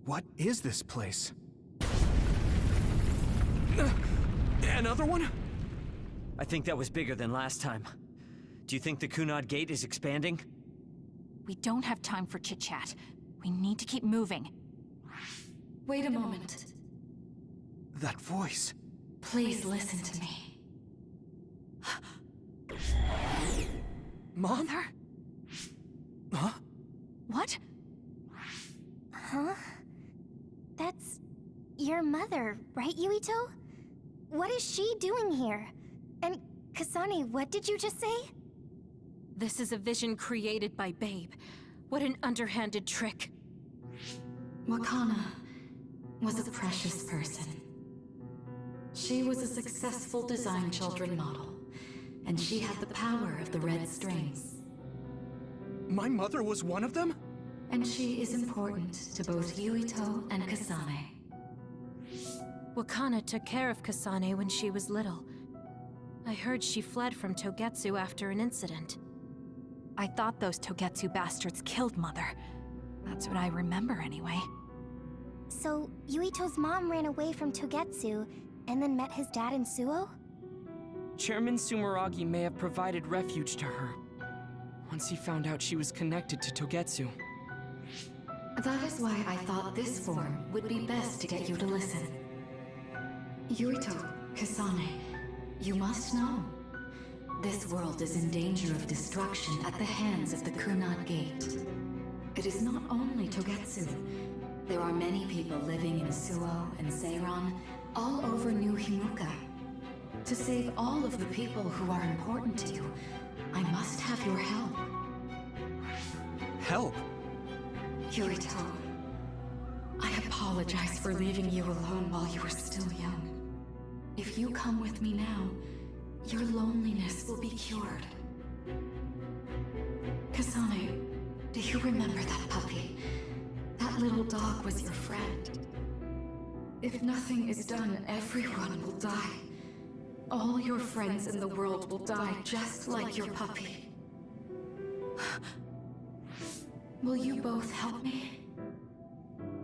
What is this place? Another one? I think that was bigger than last time. Do you think the Kunad Gate is expanding? We don't have time for chit-chat. We need to keep moving. Wait a moment. That voice. Please listen to me. Mom? Mother? Huh? What? Huh? That's your mother, right, Yuito? What is she doing here? And Kasane, what did you just say? This is a vision created by Babe. What an underhanded trick. Wakana was a precious person. She was a successful design children model, and she had the power of the red strings. My mother was one of them? And she is important to both Yuito and Kasane. Wakana took care of Kasane when she was little. I heard she fled from Togetsu after an incident. I thought those Togetsu bastards killed Mother. That's what I remember anyway. So, Yuito's mom ran away from Togetsu and then met his dad in Suo? Chairman Sumeragi may have provided refuge to her once he found out she was connected to Togetsu. That is why I thought this form would be best to get you to listen. Yuito, Kasane, you must know. This world is in danger of destruction at the hands of the Kunad Gate. It is not only Togetsu. There are many people living in Suo and Seiran, all over New Himuka. To save all of the people who are important to you, I must have your help. Help? Yuito, I apologize for leaving you alone while you were still young. If you come with me now, your loneliness will be cured. Kasane, do you remember that puppy? That little dog was your friend. If nothing is done, everyone will die. All your friends in the world will die just like your puppy. Will you both help me?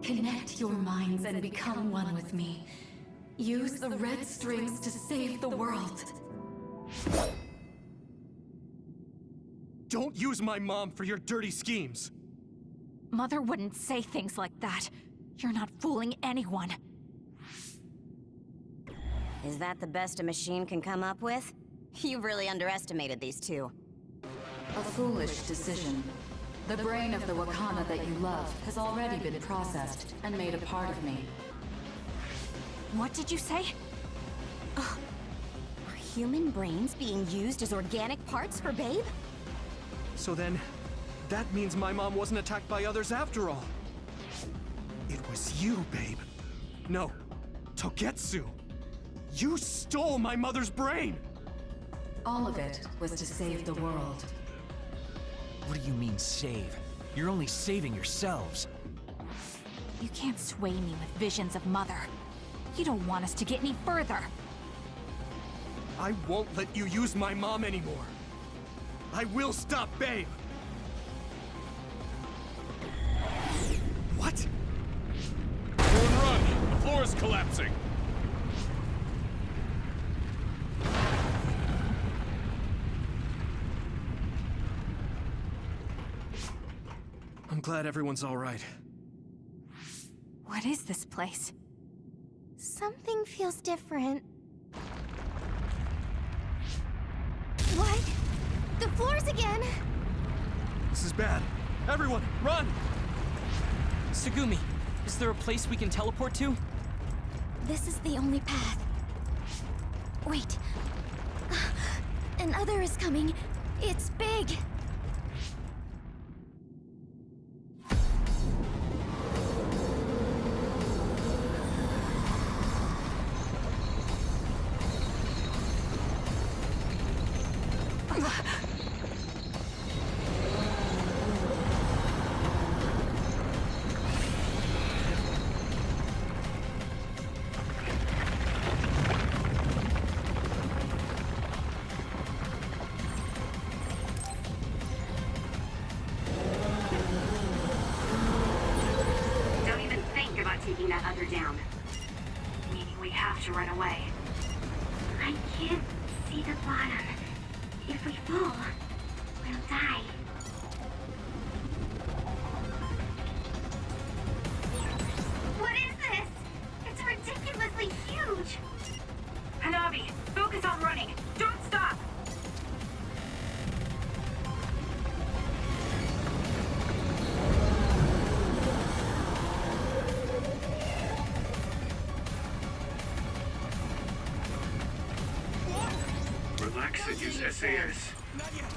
Connect your minds and become one with me. Use the red strings to save the world. Don't use my mom for your dirty schemes. Mother wouldn't say things like that. You're not fooling anyone. Is that the best a machine can come up with? You really underestimated these two. A foolish decision. The brain of the Wakana that you love has already been processed and made a part of me. What did you say? Are human brains being used as organic parts for Babe? So then, that means my mom wasn't attacked by others after all. It was you, Babe. No, Togetsu. You stole my mother's brain! All of it was to save the world. What do you mean, save? You're only saving yourselves. You can't sway me with visions of Mother. You don't want us to get any further. I won't let you use my mom anymore. I will stop Babe! What? Everyone run! The floor is collapsing! I'm glad everyone's all right. What is this place? Something feels different. What? The floors again! This is bad. Everyone, run! Tsugumi, is there a place we can teleport to? This is the only path. Wait. Another is coming. It's big. taking that other down. Meaning we have to run away. I can't see the bottom. If we fall, we'll die. What is this? It's ridiculously huge! Hanabi, focus on running. Don't stop! Relax and use SAS. Not yet.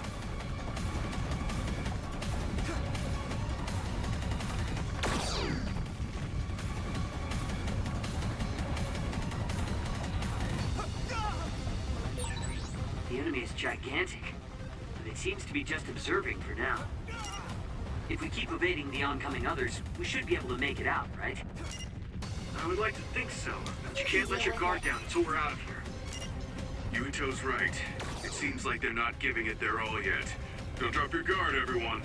The enemy is gigantic, but it seems to be just observing for now. If we keep evading the oncoming others, we should be able to make it out, right? I would like to think so, but you can't let your guard down until we're out of here. Yuito's right. It seems like they're not giving it their all yet. Don't drop your guard, everyone.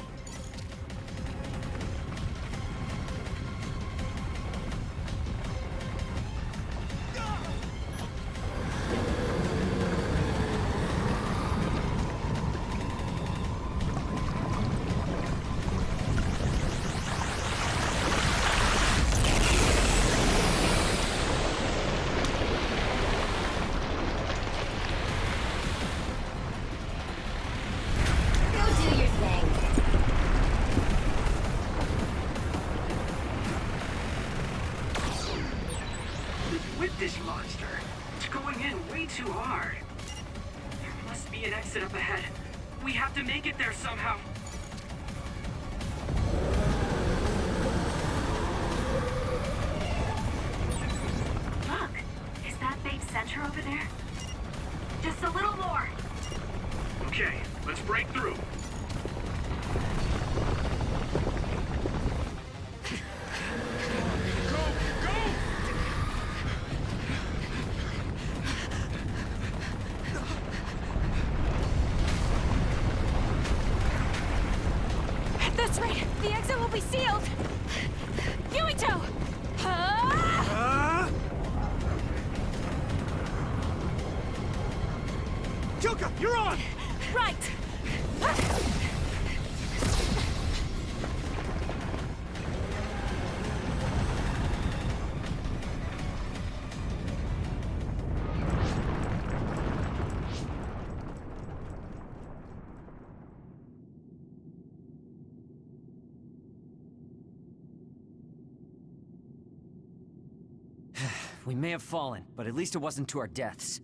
With this monster, it's going in way too hard. There must be an exit up ahead. We have to make it there somehow. Look! Is that big center over there? Just a little more! Okay, let's break through. At this rate, the exit will be sealed! Yuito! Kyoka, you're on! Right! We may have fallen, but at least it wasn't to our deaths.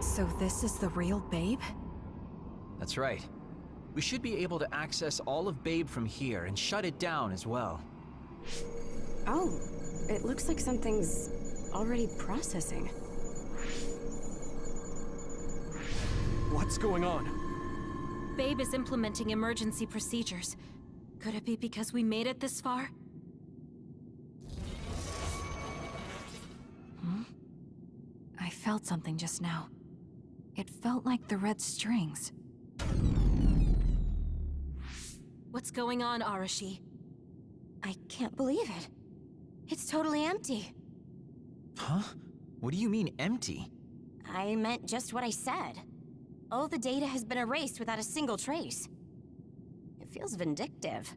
So this is the real Babe? That's right. We should be able to access all of Babe from here and shut it down as well. Oh, it looks like something's already processing. What's going on? Babe is implementing emergency procedures. Could it be because we made it this far? I felt something just now. It felt like the red strings. What's going on, Arashi? I can't believe it. It's totally empty. Huh? What do you mean, empty? I meant just what I said. All the data has been erased without a single trace. It feels vindictive.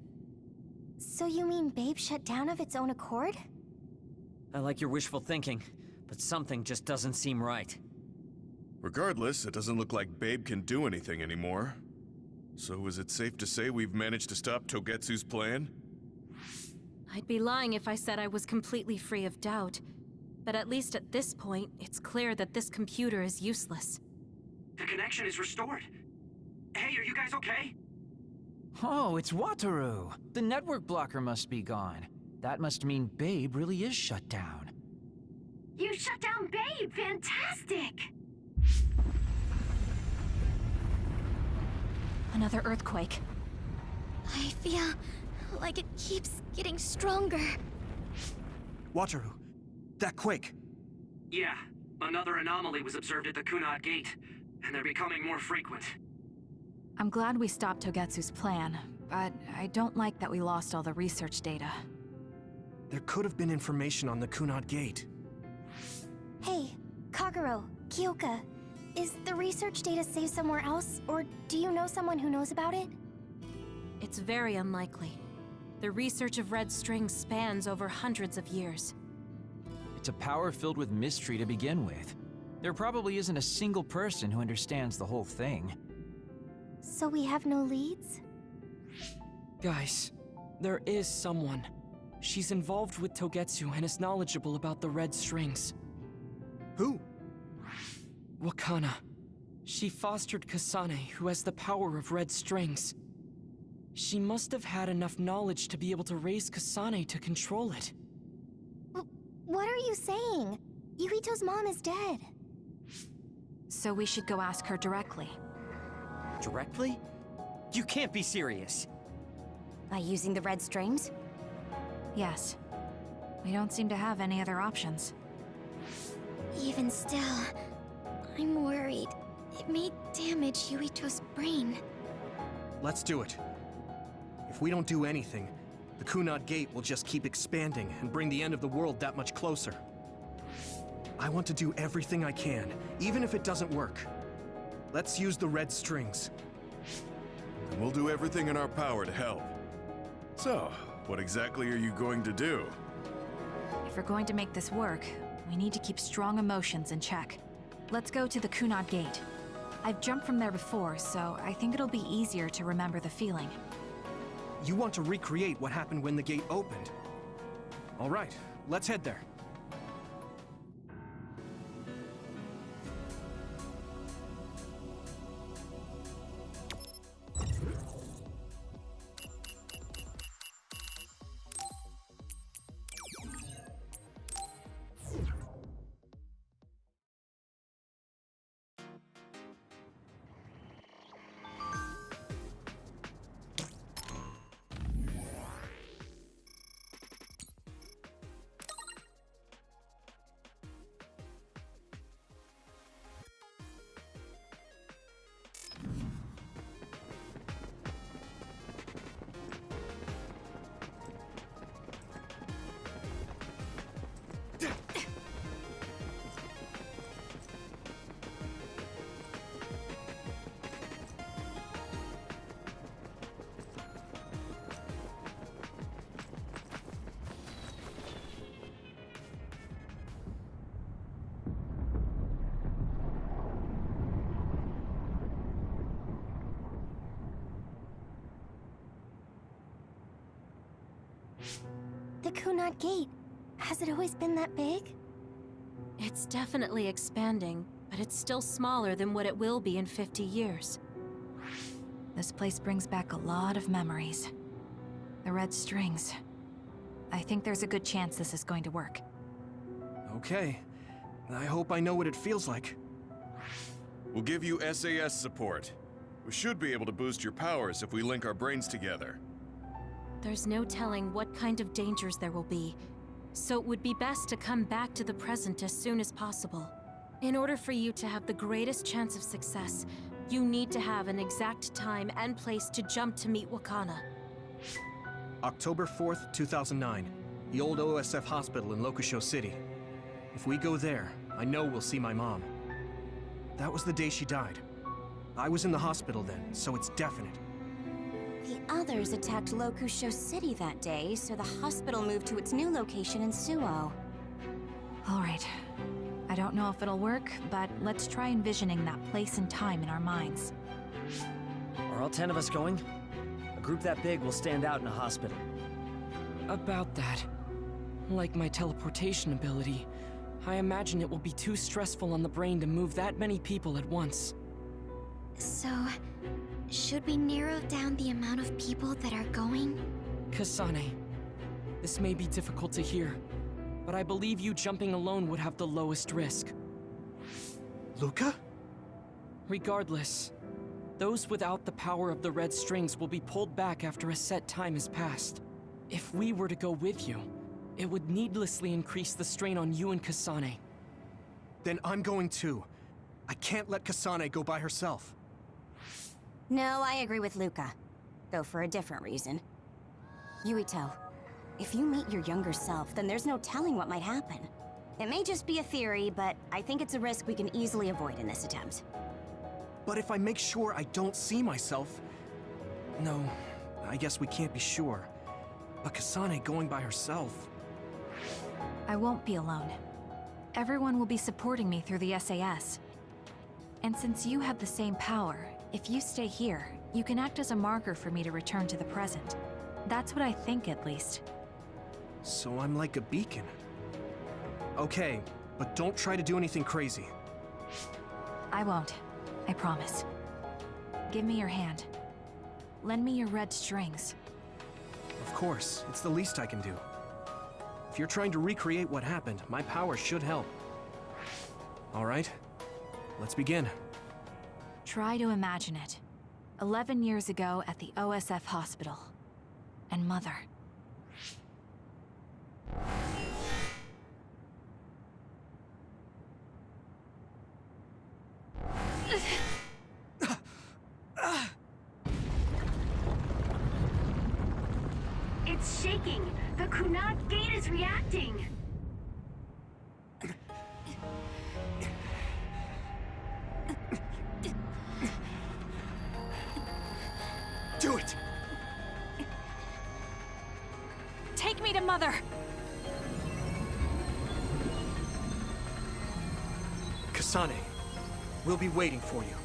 So you mean Babe shut down of its own accord? I like your wishful thinking, but something just doesn't seem right. Regardless, it doesn't look like Babe can do anything anymore. So is it safe to say we've managed to stop Togetsu's plan? I'd be lying if I said I was completely free of doubt. But at least at this point, it's clear that this computer is useless. The connection is restored. Hey, are you guys okay? Oh, it's Wataru! The network blocker must be gone. That must mean Babe really is shut down. You shut down Babe! Fantastic! Another earthquake. I feel like it keeps getting stronger. Wataru, that quake. Yeah, another anomaly was observed at the Kunad Gate, and they're becoming more frequent. I'm glad we stopped Togetsu's plan, but I don't like that we lost all the research data. There could have been information on the Kunad Gate. Hey, Kagero, Kyoka, is the research data saved somewhere else, or do you know someone who knows about it? It's very unlikely. The research of red strings spans over hundreds of years. It's a power filled with mystery to begin with. There probably isn't a single person who understands the whole thing. So we have no leads? Guys, there is someone. She's involved with Togetsu and is knowledgeable about the red strings. Who? Wakana. She fostered Kasane, who has the power of red strings. She must have had enough knowledge to be able to raise Kasane to control it. What are you saying? Yuito's mom is dead. So we should go ask her directly. Directly? You can't be serious. By using the red strings? Yes. We don't seem to have any other options. Even still, I'm worried. It may damage Yuito's brain. Let's do it. If we don't do anything, the Kunad Gate will just keep expanding and bring the end of the world that much closer. I want to do everything I can, even if it doesn't work. Let's use the red strings. And we'll do everything in our power to help. So, what exactly are you going to do? If we're going to make this work, we need to keep strong emotions in check. Let's go to the Kunad Gate. I've jumped from there before, so I think it'll be easier to remember the feeling. You want to recreate what happened when the gate opened? All right, let's head there. The Kunad Gate, has it always been that big? It's definitely expanding, but it's still smaller than what it will be in 50 years. This place brings back a lot of memories. The red strings. I think there's a good chance this is going to work. Okay. I hope I know what it feels like. We'll give you SAS support. We should be able to boost your powers if we link our brains together. There's no telling what kind of dangers there will be, so it would be best to come back to the present as soon as possible. In order for you to have the greatest chance of success, you need to have an exact time and place to jump to meet Wakana. October 4th, 2009. The old OSF hospital in Lokusho City. If we go there, I know we'll see my mom. That was the day she died. I was in the hospital then, so it's definite. The others attacked Lokusho City that day, so the hospital moved to its new location in Suo. All right. I don't know if it'll work, but let's try envisioning that place and time in our minds. Are all 10 of us going? A group that big will stand out in a hospital. About that. Like my teleportation ability, I imagine it will be too stressful on the brain to move that many people at once. So, should we narrow down the amount of people that are going? Kasane, this may be difficult to hear, but I believe you jumping alone would have the lowest risk. Luca? Regardless, those without the power of the red strings will be pulled back after a set time has passed. If we were to go with you, it would needlessly increase the strain on you and Kasane. Then I'm going too. I can't let Kasane go by herself. No, I agree with Luca. though for a different reason. Yuito, if you meet your younger self, then there's no telling what might happen. It may just be a theory, but I think it's a risk we can easily avoid in this attempt. But if I make sure I don't see myself... No, I guess we can't be sure. But Kasane going by herself... I won't be alone. Everyone will be supporting me through the SAS. And since you have the same power, if you stay here, you can act as a marker for me to return to the present. That's what I think, at least. So I'm like a beacon. Okay, but don't try to do anything crazy. I won't. I promise. Give me your hand. Lend me your red strings. Of course, it's the least I can do. If you're trying to recreate what happened, my power should help. All right, let's begin. Try to imagine it. 11 years ago at the OSF hospital. And Mother. It's shaking! The Kunad gate is reacting! Do it! Take me to Mother! Kasane, we'll be waiting for you.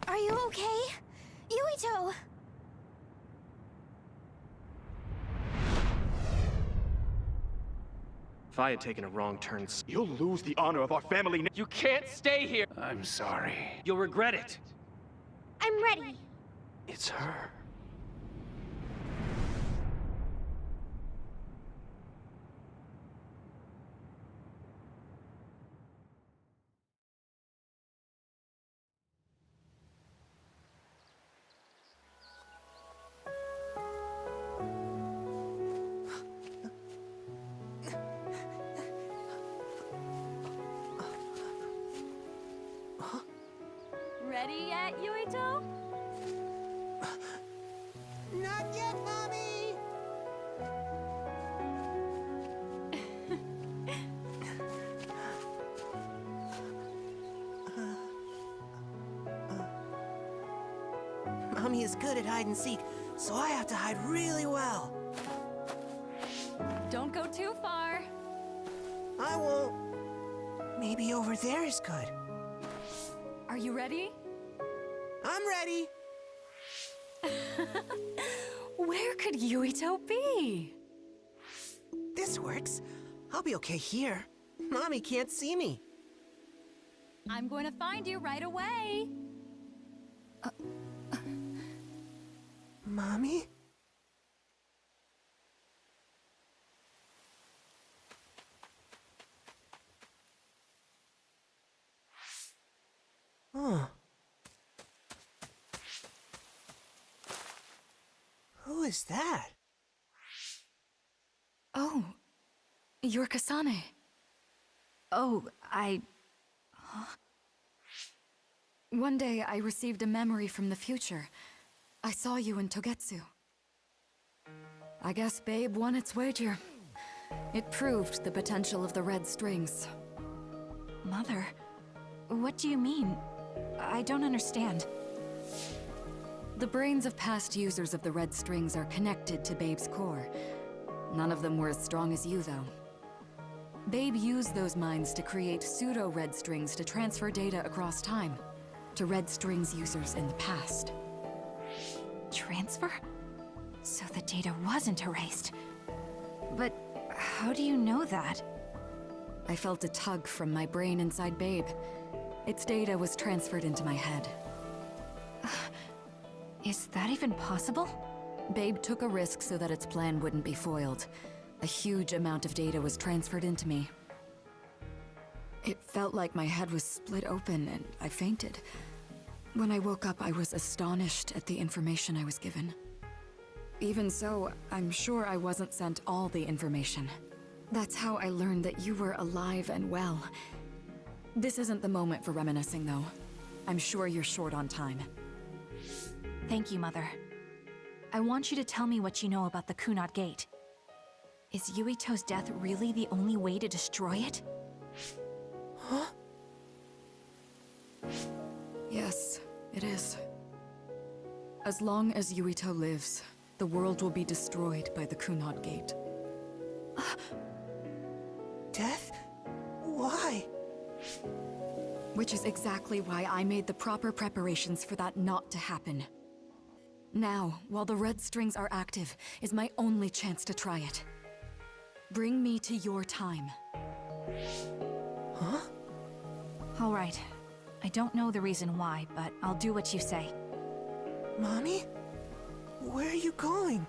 Are you okay? Yuito! If I had taken a wrong turn... You'll lose the honor of our family. You can't stay here! I'm sorry. You'll regret it. I'm ready. It's her. Ready yet, Yuito? Not yet, Mommy! Mommy is good at hide and seek, so I have to hide really well. Don't go too far. I won't. Maybe over there is good. Are you ready? I'm ready. Where could Yuito be? This works. I'll be okay here. Mommy can't see me. I'm going to find you right away. Mommy? Huh. Who is that? Oh, you're Kasane. Oh, One day I received a memory from the future. I saw you in Togetsu. I guess Babe won its wager. It proved the potential of the red strings. Mother, what do you mean? I don't understand. The brains of past users of the red strings are connected to Babe's core. None of them were as strong as you, though. Babe used those minds to create pseudo-red strings to transfer data across time to red strings users in the past. Transfer? So the data wasn't erased. But how do you know that? I felt a tug from my brain inside Babe. Its data was transferred into my head. Is that even possible? Babe took a risk so that its plan wouldn't be foiled. A huge amount of data was transferred into me. It felt like my head was split open and I fainted. When I woke up, I was astonished at the information I was given. Even so, I'm sure I wasn't sent all the information. That's how I learned that you were alive and well. This isn't the moment for reminiscing, though. I'm sure you're short on time. Thank you, Mother. I want you to tell me what you know about the Kunad Gate. Is Yuito's death really the only way to destroy it? Huh? Yes, it is. As long as Yuito lives, the world will be destroyed by the Kunad Gate. Death? Why? Which is exactly why I made the proper preparations for that not to happen. Now, while the red strings are active, is my only chance to try it. Bring me to your time. Huh? All right. I don't know the reason why, but I'll do what you say. Mommy? Where are you going?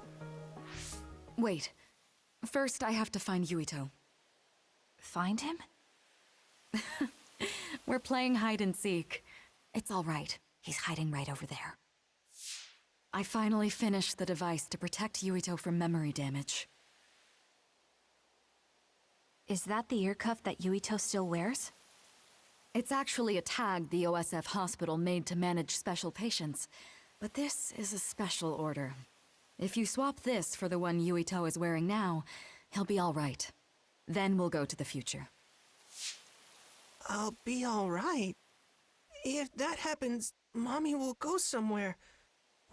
Wait. First, I have to find Yuito. Find him? We're playing hide and seek. It's all right. He's hiding right over there. I finally finished the device to protect Yuito from memory damage. Is that the ear cuff that Yuito still wears? It's actually a tag the OSF hospital made to manage special patients. But this is a special order. If you swap this for the one Yuito is wearing now, he'll be all right. Then we'll go to the future. I'll be all right. If that happens, Mommy will go somewhere.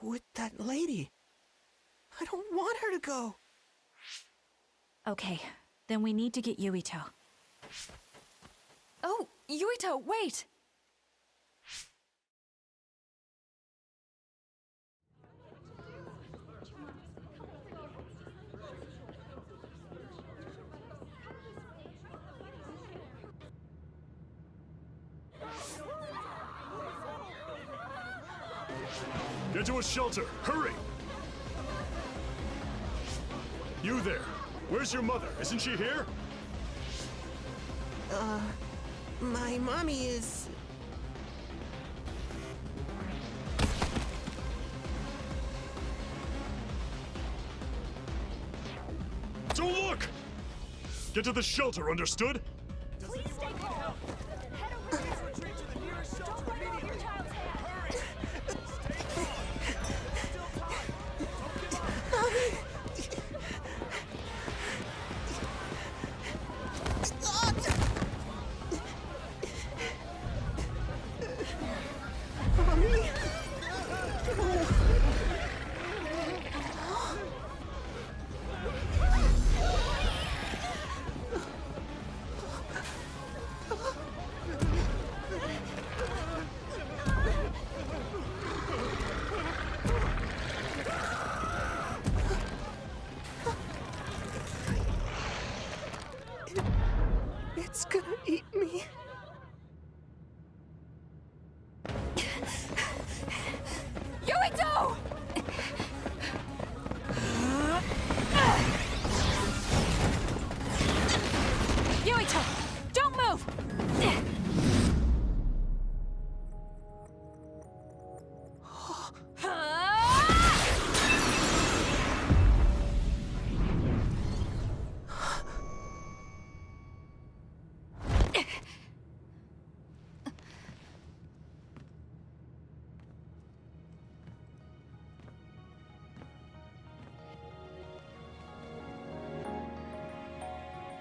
With that lady. I don't want her to go. Okay, then we need to get Yuito. Oh, Yuito, wait! Get to a shelter! Hurry! You there! Where's your mother? Isn't she here? My mommy is... Don't look! Get to the shelter, understood? Please stay calm. Head over here. Retreat to the nearest shelter immediately. Your child's hand. Hurry. Stay calm. Still time. Don't give up. Mommy? It's gonna eat me. Yuito! Yuito! Don't move!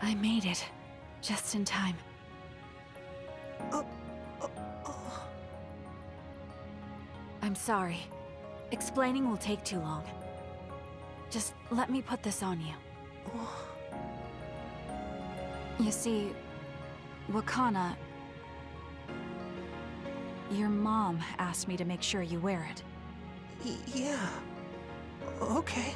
I made it. Just in time. I'm sorry. Explaining will take too long. Just let me put this on you. You see, Wakana... Your mom asked me to make sure you wear it. Yeah. Okay.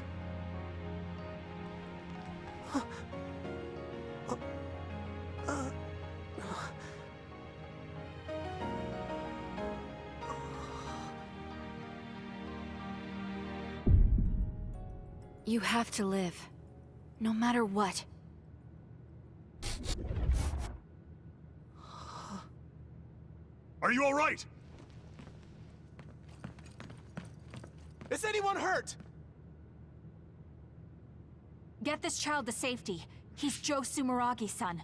You have to live. No matter what. Are you all right? Is anyone hurt? Get this child to safety. He's Joe Sumeragi's son.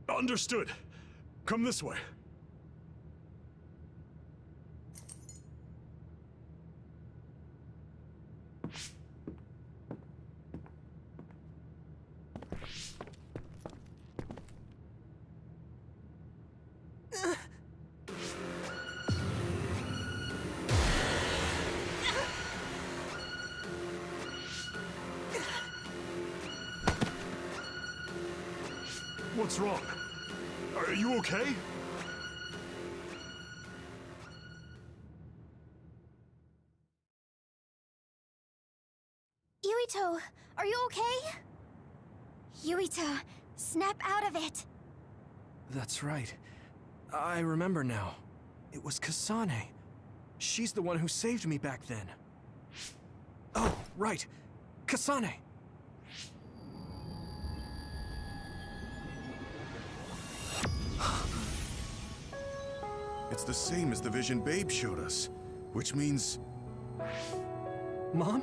Understood. Come this way. What's wrong? Are you okay? Yuito, are you okay? Yuito, snap out of it! That's right. I remember now. It was Kasane. She's the one who saved me back then. Oh, right. Kasane! It's the same as the vision Babe showed us, which means... Mom?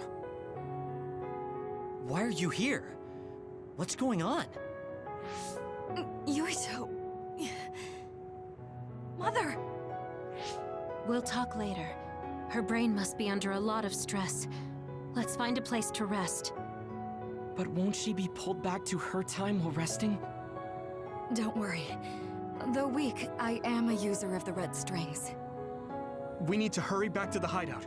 Why are you here? What's going on? Yuito. Mother! We'll talk later. Her brain must be under a lot of stress. Let's find a place to rest. But won't she be pulled back to her time while resting? Don't worry. Though weak, I am a user of the red strings. We need to hurry back to the hideout.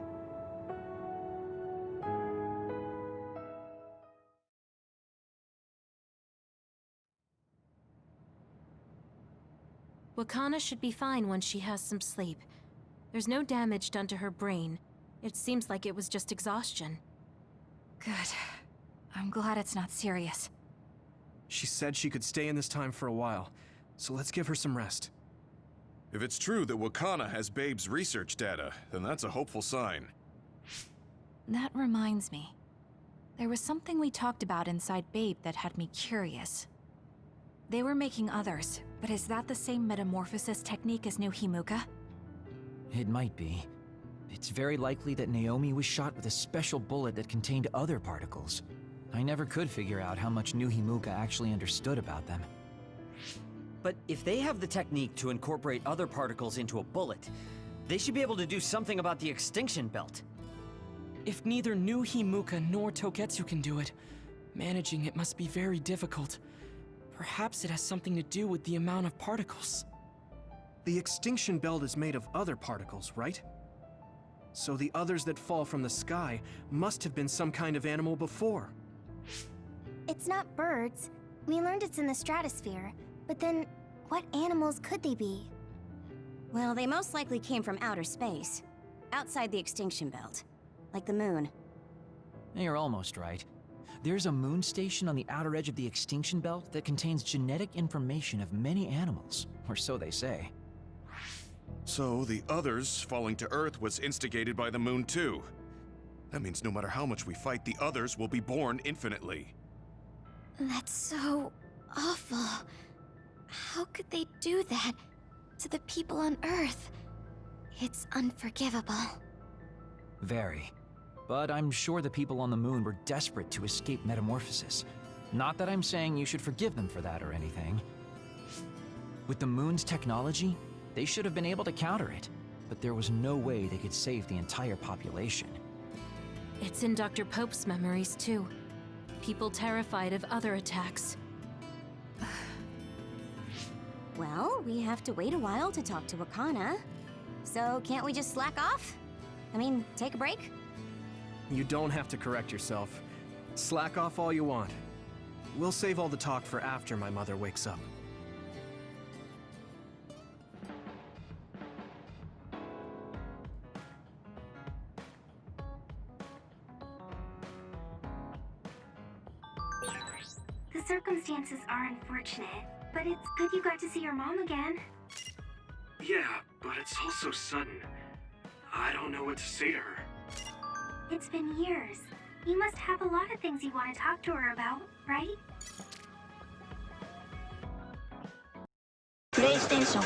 Wakana should be fine when she has some sleep. There's no damage done to her brain. It seems like it was just exhaustion. Good. I'm glad it's not serious. She said she could stay in this time for a while, so let's give her some rest. If it's true that Wakana has Babe's research data, then that's a hopeful sign. That reminds me. There was something we talked about inside Babe that had me curious. They were making others, but is that the same metamorphosis technique as New Himuka? It might be. It's very likely that Naomi was shot with a special bullet that contained other particles. I never could figure out how much New Himuka actually understood about them. But if they have the technique to incorporate other particles into a bullet, they should be able to do something about the extinction belt. If neither New Himuka nor Togetsu can do it, managing it must be very difficult. Perhaps it has something to do with the amount of particles. The extinction belt is made of other particles, right? So the others that fall from the sky must have been some kind of animal before. It's not birds. We learned it's in the stratosphere. But then, what animals could they be? Well, they most likely came from outer space. Outside the extinction belt. Like the moon. You're almost right. There's a moon station on the outer edge of the extinction belt that contains genetic information of many animals, or so they say. So the others falling to Earth was instigated by the moon too. That means no matter how much we fight, the others will be born infinitely. That's so awful. How could they do that to the people on Earth? It's unforgivable. Very. But I'm sure the people on the moon were desperate to escape metamorphosis. Not that I'm saying you should forgive them for that or anything. With the moon's technology, they should have been able to counter it, but there was no way they could save the entire population. It's in Dr. Pope's memories, too. People terrified of other attacks. Well, we have to wait a while to talk to Wakana. So can't we just slack off? I mean, take a break? You don't have to correct yourself. Slack off all you want. We'll save all the talk for after my mother wakes up. The circumstances are unfortunate, but it's good you got to see your mom again. Yeah, but it's all so sudden. I don't know what to say to her. It's been years. You must have a lot of things you want to talk to her about, right? PlayStation